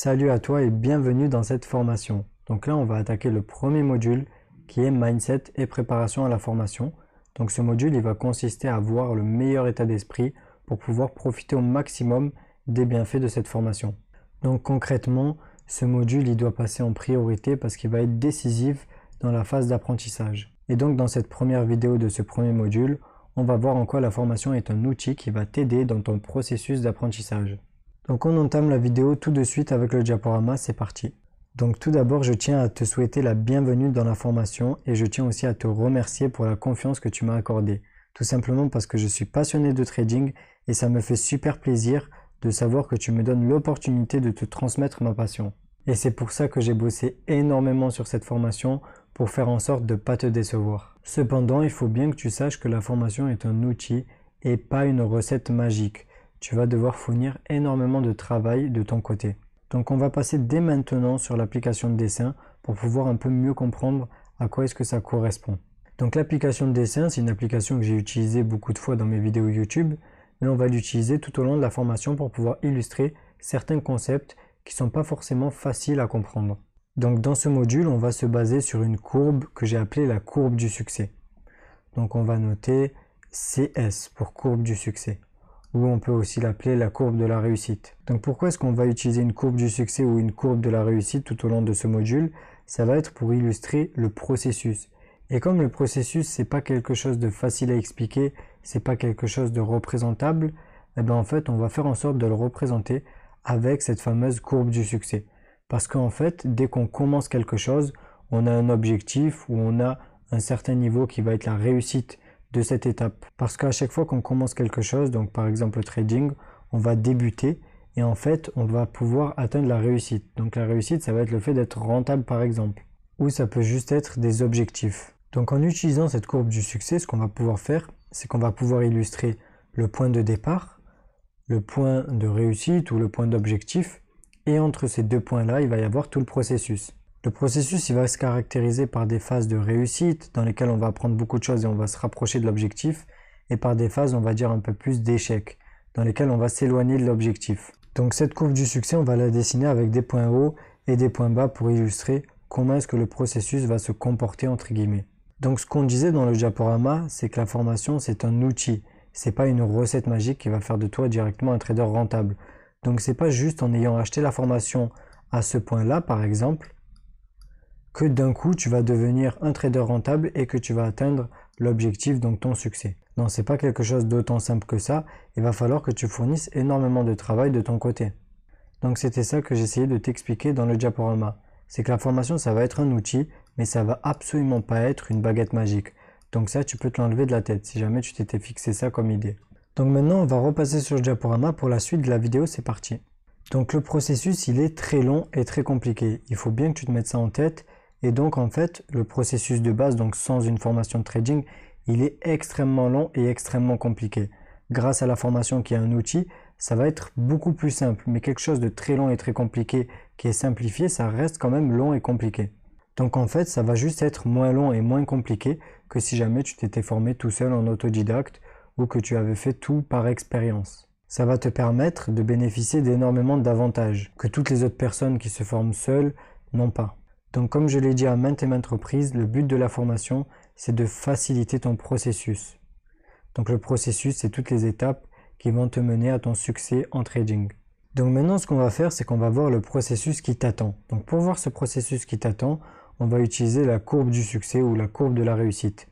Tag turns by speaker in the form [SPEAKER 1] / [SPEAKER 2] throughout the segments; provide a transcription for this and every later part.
[SPEAKER 1] Salut à toi et bienvenue dans cette formation. Donc là, on va attaquer le premier module qui est Mindset et préparation à la formation. Donc ce module, il va consister à avoir le meilleur état d'esprit pour pouvoir profiter au maximum des bienfaits de cette formation. Donc concrètement, ce module, il doit passer en priorité parce qu'il va être décisif dans la phase d'apprentissage. Et donc dans cette première vidéo de ce premier module, on va voir en quoi la formation est un outil qui va t'aider dans ton processus d'apprentissage. Donc on entame la vidéo tout de suite avec le diaporama, c'est parti. Donc tout d'abord, je tiens à te souhaiter la bienvenue dans la formation et je tiens aussi à te remercier pour la confiance que tu m'as accordée. Tout simplement parce que je suis passionné de trading et ça me fait super plaisir de savoir que tu me donnes l'opportunité de te transmettre ma passion. Et c'est pour ça que j'ai bossé énormément sur cette formation pour faire en sorte de ne pas te décevoir. Cependant, il faut bien que tu saches que la formation est un outil et pas une recette magique. Tu vas devoir fournir énormément de travail de ton côté. Donc on va passer dès maintenant sur l'application de dessin pour pouvoir un peu mieux comprendre à quoi est-ce que ça correspond. Donc l'application de dessin, c'est une application que j'ai utilisée beaucoup de fois dans mes vidéos YouTube, mais on va l'utiliser tout au long de la formation pour pouvoir illustrer certains concepts qui ne sont pas forcément faciles à comprendre. Donc dans ce module, on va se baser sur une courbe que j'ai appelée la courbe du succès. Donc on va noter CS pour courbe du succès, ou on peut aussi l'appeler la courbe de la réussite. Donc pourquoi est-ce qu'on va utiliser une courbe du succès ou une courbe de la réussite tout au long de ce module? Ça va être pour illustrer le processus. Et comme le processus, c'est pas quelque chose de facile à expliquer, c'est pas quelque chose de représentable, et bien en fait, on va faire en sorte de le représenter avec cette fameuse courbe du succès. Parce qu'en fait, dès qu'on commence quelque chose, on a un objectif ou on a un certain niveau qui va être la réussite de cette étape. Parce qu'à chaque fois qu'on commence quelque chose, donc par exemple le trading, on va débuter et en fait on va pouvoir atteindre la réussite. Donc la réussite, ça va être le fait d'être rentable par exemple. Ou ça peut juste être des objectifs. Donc en utilisant cette courbe du succès, ce qu'on va pouvoir faire, c'est qu'on va pouvoir illustrer le point de départ, le point de réussite ou le point d'objectif. Et entre ces deux points-là, il va y avoir tout le processus. Le processus, il va se caractériser par des phases de réussite dans lesquelles on va apprendre beaucoup de choses et on va se rapprocher de l'objectif, et par des phases, on va dire un peu plus d'échecs, dans lesquelles on va s'éloigner de l'objectif. Donc cette courbe du succès, on va la dessiner avec des points hauts et des points bas pour illustrer comment est-ce que le processus va se comporter entre guillemets. Donc ce qu'on disait dans le diaporama, c'est que la formation, c'est un outil. C'est pas une recette magique qui va faire de toi directement un trader rentable. Donc c'est pas juste en ayant acheté la formation à ce point-là, par exemple, que d'un coup tu vas devenir un trader rentable et que tu vas atteindre l'objectif, donc ton succès. Non, c'est pas quelque chose d'autant simple que ça, il va falloir que tu fournisses énormément de travail de ton côté. Donc c'était ça que j'essayais de t'expliquer dans le diaporama. C'est que la formation, ça va être un outil, mais ça va absolument pas être une baguette magique. Donc ça, tu peux te l'enlever de la tête si jamais tu t'étais fixé ça comme idée. Donc maintenant, on va repasser sur le diaporama pour la suite de la vidéo, c'est parti. Donc le processus, il est très long et très compliqué. Il faut bien que tu te mettes ça en tête. Et donc en fait, le processus de base, donc sans une formation de trading, il est extrêmement long et extrêmement compliqué. Grâce à la formation qui est un outil, ça va être beaucoup plus simple, mais quelque chose de très long et très compliqué qui est simplifié, ça reste quand même long et compliqué. Donc en fait, ça va juste être moins long et moins compliqué que si jamais tu t'étais formé tout seul en autodidacte ou que tu avais fait tout par expérience. Ça va te permettre de bénéficier d'énormément d'avantages que toutes les autres personnes qui se forment seules n'ont pas. Donc comme je l'ai dit à maintes et maintes reprises, le but de la formation, c'est de faciliter ton processus. Donc le processus, c'est toutes les étapes qui vont te mener à ton succès en trading. Donc maintenant, ce qu'on va faire, c'est qu'on va voir le processus qui t'attend. Donc pour voir ce processus qui t'attend, on va utiliser la courbe du succès ou la courbe de la réussite.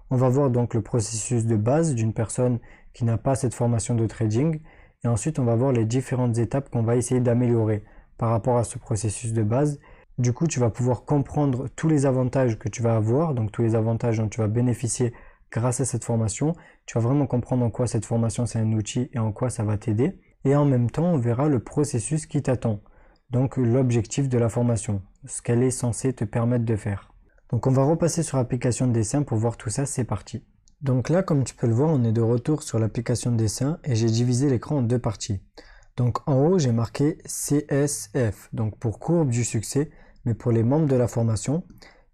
[SPEAKER 1] On va voir donc le processus de base d'une personne qui n'a pas cette formation de trading. Et ensuite, on va voir les différentes étapes qu'on va essayer d'améliorer par rapport à ce processus de base. Du coup, tu vas pouvoir comprendre tous les avantages que tu vas avoir, donc tous les avantages dont tu vas bénéficier grâce à cette formation. Tu vas vraiment comprendre en quoi cette formation c'est un outil et en quoi ça va t'aider. Et en même temps, on verra le processus qui t'attend, donc l'objectif de la formation, ce qu'elle est censée te permettre de faire. Donc on va repasser sur l'application de dessin pour voir tout ça, c'est parti. Donc là, comme tu peux le voir, on est de retour sur l'application de dessin et j'ai divisé l'écran en deux parties. Donc en haut, j'ai marqué CSF, donc pour courbe du succès, mais pour les membres de la formation.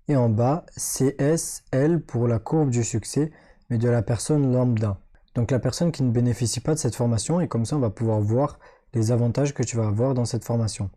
[SPEAKER 1] Et en bas, CSL pour la courbe du succès, mais de la personne lambda. Donc la personne qui ne bénéficie pas de cette formation, et comme ça on va pouvoir voir les avantages que tu vas avoir dans cette formation.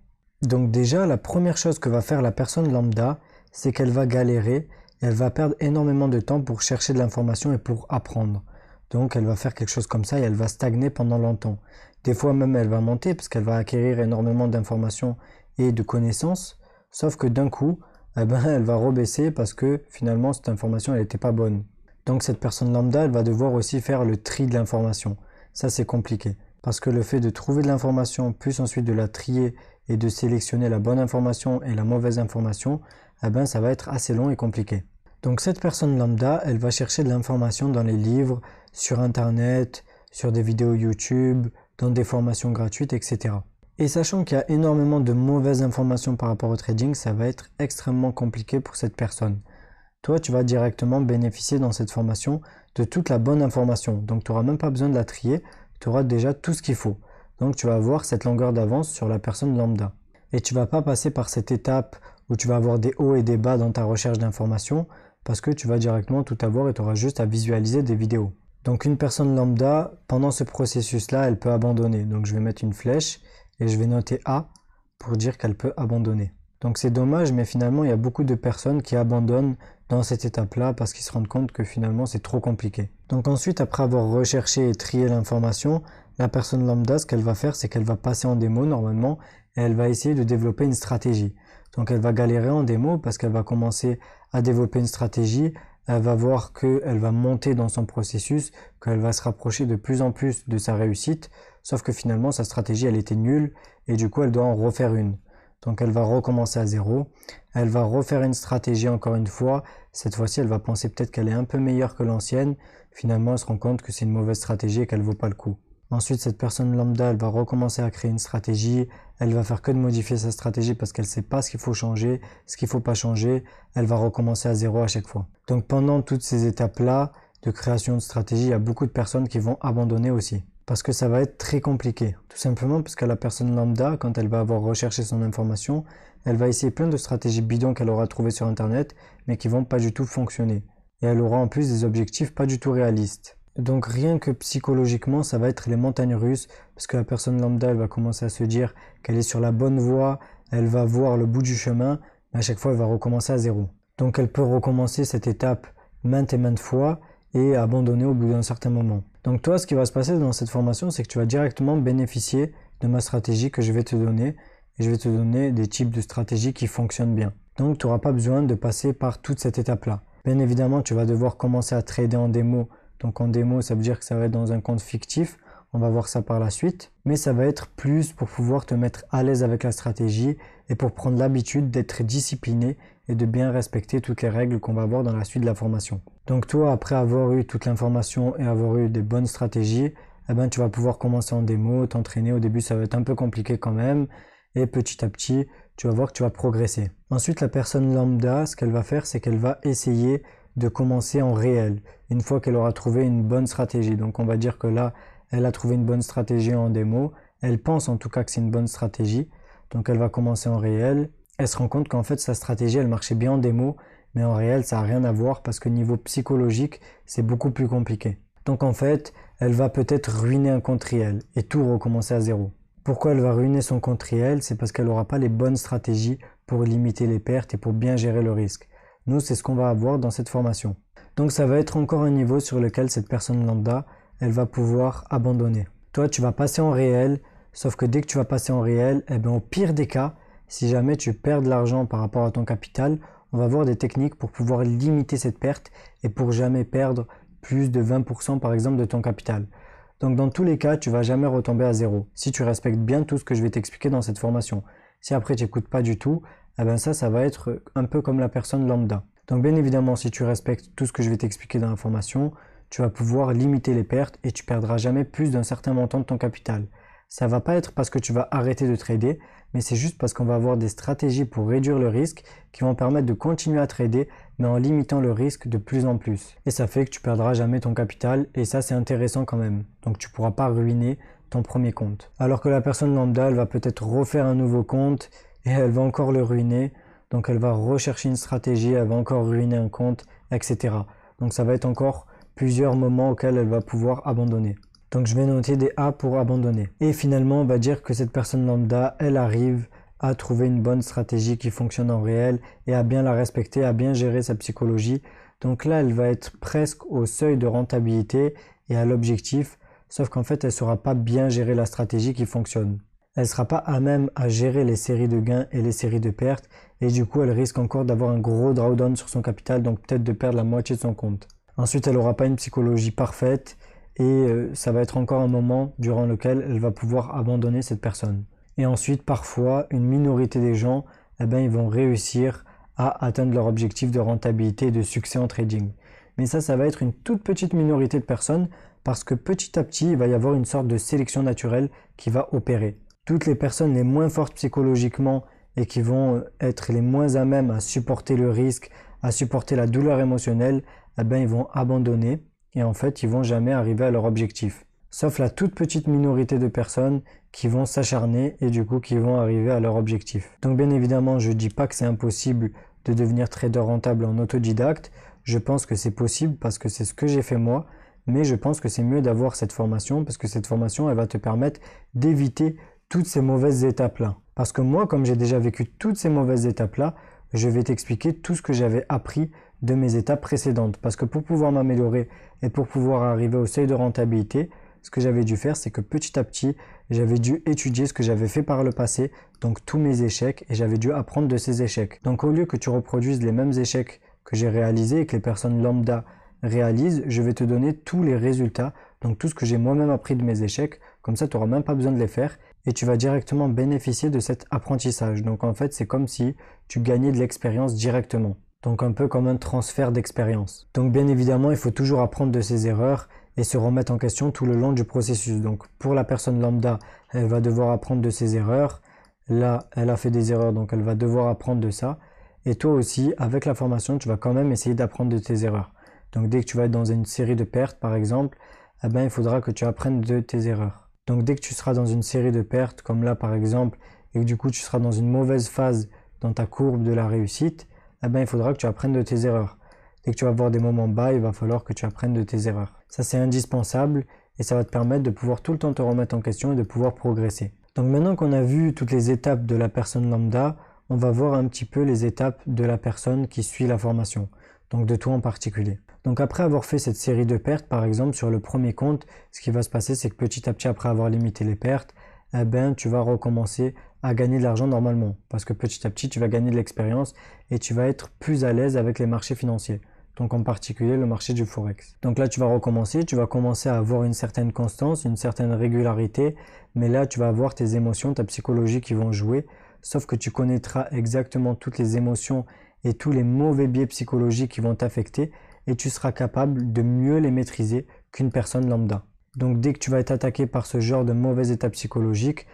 [SPEAKER 1] Donc déjà, la première chose que va faire la personne lambda, c'est qu'elle va galérer et elle va perdre énormément de temps pour chercher de l'information et pour apprendre. Donc elle va faire quelque chose comme ça et elle va stagner pendant longtemps. Des fois même elle va monter parce qu'elle va acquérir énormément d'informations et de connaissances, sauf que d'un coup, elle va rebaisser parce que finalement cette information elle n'était pas bonne. Donc cette personne lambda, elle va devoir aussi faire le tri de l'information. Ça c'est compliqué parce que le fait de trouver de l'information, plus ensuite de la trier et de sélectionner la bonne information et la mauvaise information, ça va être assez long et compliqué. Donc cette personne lambda, elle va chercher de l'information dans les livres, sur internet, sur des vidéos YouTube, dans des formations gratuites, etc. Et sachant qu'il y a énormément de mauvaises informations par rapport au trading, ça va être extrêmement compliqué pour cette personne. Toi, tu vas directement bénéficier dans cette formation de toute la bonne information. Donc tu n'auras même pas besoin de la trier, tu auras déjà tout ce qu'il faut. Donc tu vas avoir cette longueur d'avance sur la personne lambda. Et tu ne vas pas passer par cette étape où tu vas avoir des hauts et des bas dans ta recherche d'informations parce que tu vas directement tout avoir et tu auras juste à visualiser des vidéos. Donc une personne lambda, pendant ce processus-là, elle peut abandonner. Donc je vais mettre une flèche et je vais noter A pour dire qu'elle peut abandonner. Donc c'est dommage, mais finalement il y a beaucoup de personnes qui abandonnent dans cette étape-là parce qu'ils se rendent compte que finalement c'est trop compliqué. Donc ensuite, après avoir recherché et trié l'information, la personne lambda, ce qu'elle va faire, c'est qu'elle va passer en démo normalement et elle va essayer de développer une stratégie. Donc elle va galérer en démo parce qu'elle va commencer à développer une stratégie, elle va voir qu'elle va monter dans son processus, qu'elle va se rapprocher de plus en plus de sa réussite, sauf que finalement sa stratégie elle était nulle et du coup elle doit en refaire une. Donc elle va recommencer à zéro, elle va refaire une stratégie encore une fois, cette fois-ci elle va penser peut-être qu'elle est un peu meilleure que l'ancienne, finalement elle se rend compte que c'est une mauvaise stratégie et qu'elle vaut pas le coup. Ensuite cette personne lambda elle va recommencer à créer une stratégie, elle va faire que de modifier sa stratégie parce qu'elle sait pas ce qu'il faut changer, ce qu'il faut pas changer, elle va recommencer à zéro à chaque fois. Donc pendant toutes ces étapes-là de création de stratégie, il y a beaucoup de personnes qui vont abandonner aussi. Parce que ça va être très compliqué. Tout simplement parce que la personne lambda, quand elle va avoir recherché son information, elle va essayer plein de stratégies bidons qu'elle aura trouvées sur internet, mais qui vont pas du tout fonctionner. Et elle aura en plus des objectifs pas du tout réalistes. Donc rien que psychologiquement, ça va être les montagnes russes, parce que la personne lambda, elle va commencer à se dire qu'elle est sur la bonne voie, elle va voir le bout du chemin, mais à chaque fois, elle va recommencer à zéro. Donc elle peut recommencer cette étape maintes et maintes fois et abandonner au bout d'un certain moment. Donc toi, ce qui va se passer dans cette formation, c'est que tu vas directement bénéficier de ma stratégie que je vais te donner, et je vais te donner des types de stratégies qui fonctionnent bien. Donc tu n'auras pas besoin de passer par toute cette étape-là. Bien évidemment, tu vas devoir commencer à trader en démo. Donc en démo, ça veut dire que ça va être dans un compte fictif. On va voir ça par la suite. Mais ça va être plus pour pouvoir te mettre à l'aise avec la stratégie et pour prendre l'habitude d'être discipliné et de bien respecter toutes les règles qu'on va avoir dans la suite de la formation. Donc toi, après avoir eu toute l'information et avoir eu des bonnes stratégies, tu vas pouvoir commencer en démo, t'entraîner. Au début, ça va être un peu compliqué quand même. Et petit à petit, tu vas voir que tu vas progresser. Ensuite, la personne lambda, ce qu'elle va faire, c'est qu'elle va essayer de commencer en réel, une fois qu'elle aura trouvé une bonne stratégie. Donc on va dire que là, elle a trouvé une bonne stratégie en démo, elle pense en tout cas que c'est une bonne stratégie, donc elle va commencer en réel, elle se rend compte qu'en fait sa stratégie elle marchait bien en démo, mais en réel ça n'a rien à voir parce que niveau psychologique c'est beaucoup plus compliqué. Donc en fait, elle va peut-être ruiner un compte réel et tout recommencer à zéro. Pourquoi elle va ruiner son compte réel? C'est parce qu'elle n'aura pas les bonnes stratégies pour limiter les pertes et pour bien gérer le risque. Nous, c'est ce qu'on va avoir dans cette formation. Donc ça va être encore un niveau sur lequel cette personne lambda, elle va pouvoir abandonner. Toi, tu vas passer en réel, sauf que dès que tu vas passer en réel, au pire des cas, si jamais tu perds de l'argent par rapport à ton capital, on va voir des techniques pour pouvoir limiter cette perte et pour jamais perdre plus de 20% par exemple de ton capital. Donc dans tous les cas, tu vas jamais retomber à zéro, si tu respectes bien tout ce que je vais t'expliquer dans cette formation. Si après tu n'écoutes pas du tout, ça va être un peu comme la personne lambda. Donc bien évidemment, si tu respectes tout ce que je vais t'expliquer dans la formation, tu vas pouvoir limiter les pertes et tu perdras jamais plus d'un certain montant de ton capital. Ça va pas être parce que tu vas arrêter de trader, mais c'est juste parce qu'on va avoir des stratégies pour réduire le risque qui vont permettre de continuer à trader, mais en limitant le risque de plus en plus. Et ça fait que tu perdras jamais ton capital et ça c'est intéressant quand même. Donc tu pourras pas ruiner ton premier compte. Alors que la personne lambda, elle va peut-être refaire un nouveau compte et elle va encore le ruiner. Donc elle va rechercher une stratégie, elle va encore ruiner un compte, etc. Donc ça va être encore plusieurs moments auxquels elle va pouvoir abandonner. Donc je vais noter des A pour abandonner. Et finalement, on va dire que cette personne lambda, elle arrive à trouver une bonne stratégie qui fonctionne en réel et à bien la respecter, à bien gérer sa psychologie. Donc là, elle va être presque au seuil de rentabilité et à l'objectif, sauf qu'en fait, elle ne saura pas bien gérer la stratégie qui fonctionne. Elle ne sera pas à même à gérer les séries de gains et les séries de pertes, et du coup, elle risque encore d'avoir un gros drawdown sur son capital, donc peut-être de perdre la moitié de son compte. Ensuite, elle n'aura pas une psychologie parfaite, et ça va être encore un moment durant lequel elle va pouvoir abandonner cette personne. Et ensuite, parfois, une minorité des gens, ils vont réussir à atteindre leur objectif de rentabilité et de succès en trading. Mais ça va être une toute petite minorité de personnes parce que petit à petit, il va y avoir une sorte de sélection naturelle qui va opérer. Toutes les personnes les moins fortes psychologiquement et qui vont être les moins à même à supporter le risque, à supporter la douleur émotionnelle, ils vont abandonner et en fait, ils vont jamais arriver à leur objectif. Sauf la toute petite minorité de personnes qui vont s'acharner et du coup qui vont arriver à leur objectif. Donc bien évidemment, je ne dis pas que c'est impossible de devenir trader rentable en autodidacte. Je pense que c'est possible parce que c'est ce que j'ai fait moi, mais je pense que c'est mieux d'avoir cette formation parce que cette formation, elle va te permettre d'éviter toutes ces mauvaises étapes-là. Parce que moi, comme j'ai déjà vécu toutes ces mauvaises étapes-là, je vais t'expliquer tout ce que j'avais appris de mes étapes précédentes. Parce que pour pouvoir m'améliorer et pour pouvoir arriver au seuil de rentabilité, ce que j'avais dû faire, c'est que petit à petit, j'avais dû étudier ce que j'avais fait par le passé, donc tous mes échecs, et j'avais dû apprendre de ces échecs. Donc au lieu que tu reproduises les mêmes échecs que j'ai réalisés et que les personnes lambda réalisent, je vais te donner tous les résultats, donc tout ce que j'ai moi-même appris de mes échecs, comme ça tu n'auras même pas besoin de les faire, et tu vas directement bénéficier de cet apprentissage. Donc en fait, c'est comme si tu gagnais de l'expérience directement. Donc un peu comme un transfert d'expérience. Donc bien évidemment, il faut toujours apprendre de ses erreurs et se remettre en question tout le long du processus. Donc pour la personne lambda, elle va devoir apprendre de ses erreurs. Là, elle a fait des erreurs, donc elle va devoir apprendre de ça. Et toi aussi, avec la formation, tu vas quand même essayer d'apprendre de tes erreurs. Donc dès que tu vas être dans une série de pertes, par exemple, il faudra que tu apprennes de tes erreurs. Donc dès que tu seras dans une série de pertes, comme là par exemple, et que du coup tu seras dans une mauvaise phase dans ta courbe de la réussite, il faudra que tu apprennes de tes erreurs. Dès que tu vas avoir des moments bas, il va falloir que tu apprennes de tes erreurs. Ça, c'est indispensable et ça va te permettre de pouvoir tout le temps te remettre en question et de pouvoir progresser. Donc maintenant qu'on a vu toutes les étapes de la personne lambda, on va voir un petit peu les étapes de la personne qui suit la formation, donc de toi en particulier. Donc après avoir fait cette série de pertes, par exemple sur le premier compte, ce qui va se passer, c'est que petit à petit, après avoir limité les pertes, tu vas recommencer à gagner de l'argent normalement. Parce que petit à petit, tu vas gagner de l'expérience et tu vas être plus à l'aise avec les marchés financiers. Donc en particulier le marché du Forex. Donc là, tu vas recommencer, tu vas commencer à avoir une certaine constance, une certaine régularité. Mais là, tu vas avoir tes émotions, ta psychologie qui vont jouer. Sauf que tu connaîtras exactement toutes les émotions et tous les mauvais biais psychologiques qui vont t'affecter. Et tu seras capable de mieux les maîtriser qu'une personne lambda. Donc dès que tu vas être attaqué par ce genre de mauvais état psychologique,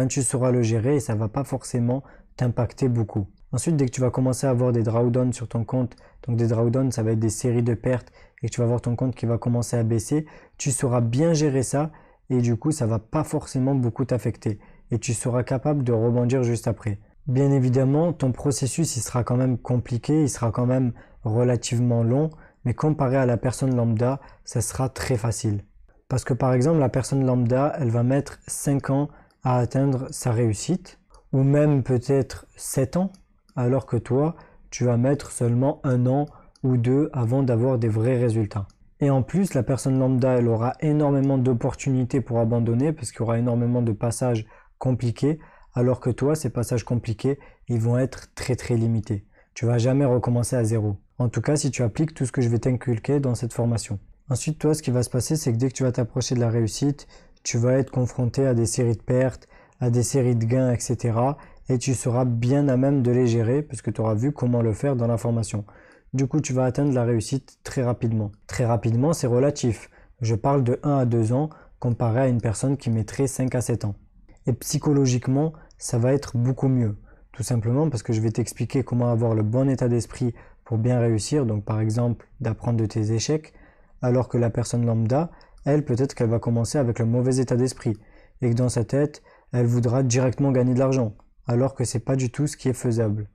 [SPEAKER 1] tu sauras le gérer et ça ne va pas forcément t'impacter beaucoup. Ensuite, dès que tu vas commencer à avoir des drawdowns sur ton compte, donc des drawdowns, ça va être des séries de pertes et que tu vas voir ton compte qui va commencer à baisser, tu sauras bien gérer ça et du coup, ça ne va pas forcément beaucoup t'affecter et tu seras capable de rebondir juste après. Bien évidemment, ton processus, il sera quand même compliqué, il sera quand même relativement long, mais comparé à la personne lambda, ça sera très facile. Parce que par exemple, la personne lambda, elle va mettre 5 ans à atteindre sa réussite, ou même peut-être 7 ans, alors que toi, tu vas mettre seulement 1 an ou 2 avant d'avoir des vrais résultats. Et en plus, la personne lambda, elle aura énormément d'opportunités pour abandonner, parce qu'il y aura énormément de passages compliqués, alors que toi, ces passages compliqués, ils vont être très très limités. Tu vas jamais recommencer à zéro. En tout cas, si tu appliques tout ce que je vais t'inculquer dans cette formation. Ensuite, toi, ce qui va se passer, c'est que dès que tu vas t'approcher de la réussite, tu vas être confronté à des séries de pertes, à des séries de gains, etc. Et tu seras bien à même de les gérer, puisque tu auras vu comment le faire dans la formation. Du coup, tu vas atteindre la réussite très rapidement. Très rapidement, c'est relatif. Je parle de 1 à 2 ans, comparé à une personne qui mettrait 5 à 7 ans. Et psychologiquement, ça va être beaucoup mieux. Tout simplement parce que je vais t'expliquer comment avoir le bon état d'esprit pour bien réussir. Donc par exemple, d'apprendre de tes échecs. Alors que la personne lambda, elle, peut-être qu'elle va commencer avec le mauvais état d'esprit. Et que dans sa tête, elle voudra directement gagner de l'argent. Alors que c'est pas du tout ce qui est faisable.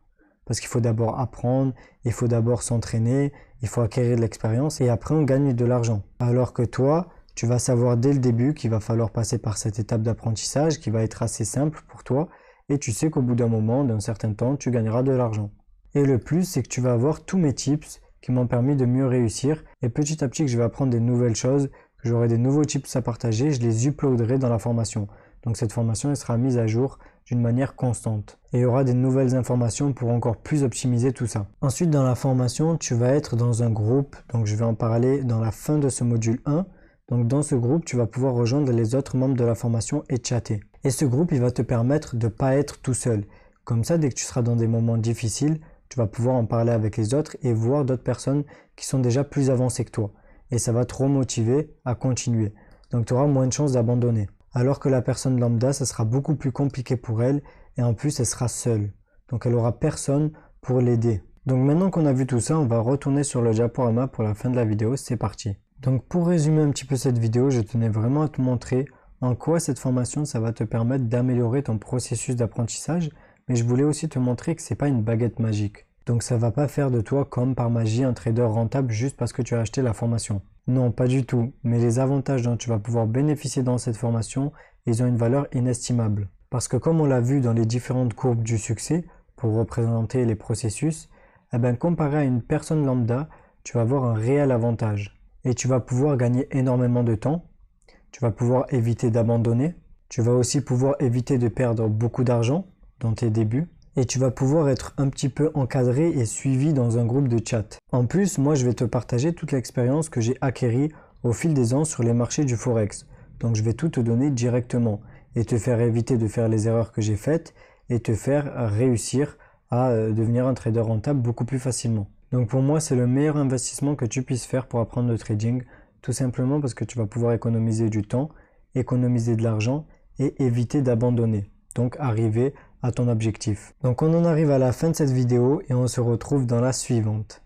[SPEAKER 1] Parce qu'il faut d'abord apprendre, il faut d'abord s'entraîner, il faut acquérir de l'expérience et après on gagne de l'argent. Alors que toi, tu vas savoir dès le début qu'il va falloir passer par cette étape d'apprentissage qui va être assez simple pour toi et tu sais qu'au bout d'un moment, d'un certain temps, tu gagneras de l'argent. Et le plus, c'est que tu vas avoir tous mes tips qui m'ont permis de mieux réussir et petit à petit que je vais apprendre des nouvelles choses, que j'aurai des nouveaux tips à partager, je les uploaderai dans la formation. Donc cette formation elle sera mise à jour d'une manière constante. Et il y aura des nouvelles informations pour encore plus optimiser tout ça. Ensuite dans la formation, tu vas être dans un groupe, donc je vais en parler dans la fin de ce module 1. Donc dans ce groupe, tu vas pouvoir rejoindre les autres membres de la formation et chatter. Et ce groupe, il va te permettre de ne pas être tout seul. Comme ça, dès que tu seras dans des moments difficiles, tu vas pouvoir en parler avec les autres et voir d'autres personnes qui sont déjà plus avancées que toi. Et ça va te remotiver à continuer. Donc tu auras moins de chances d'abandonner. Alors que la personne lambda, ça sera beaucoup plus compliqué pour elle et en plus elle sera seule. Donc elle aura personne pour l'aider. Donc maintenant qu'on a vu tout ça, on va retourner sur le diaporama pour la fin de la vidéo, c'est parti. Donc pour résumer un petit peu cette vidéo, je tenais vraiment à te montrer en quoi cette formation ça va te permettre d'améliorer ton processus d'apprentissage, mais je voulais aussi te montrer que c'est pas une baguette magique. Donc ça va pas faire de toi comme par magie un trader rentable juste parce que tu as acheté la formation. Non, pas du tout, mais les avantages dont tu vas pouvoir bénéficier dans cette formation, ils ont une valeur inestimable. Parce que comme on l'a vu dans les différentes courbes du succès, pour représenter les processus, comparé à une personne lambda, tu vas avoir un réel avantage. Et tu vas pouvoir gagner énormément de temps, tu vas pouvoir éviter d'abandonner, tu vas aussi pouvoir éviter de perdre beaucoup d'argent dans tes débuts, et tu vas pouvoir être un petit peu encadré et suivi dans un groupe de chat. En plus, moi je vais te partager toute l'expérience que j'ai acquérie au fil des ans sur les marchés du Forex. Donc je vais tout te donner directement et te faire éviter de faire les erreurs que j'ai faites et te faire réussir à devenir un trader rentable beaucoup plus facilement. Donc pour moi, c'est le meilleur investissement que tu puisses faire pour apprendre le trading, tout simplement parce que tu vas pouvoir économiser du temps, économiser de l'argent et éviter d'abandonner. Donc arriver à ton objectif. Donc on en arrive à la fin de cette vidéo et on se retrouve dans la suivante.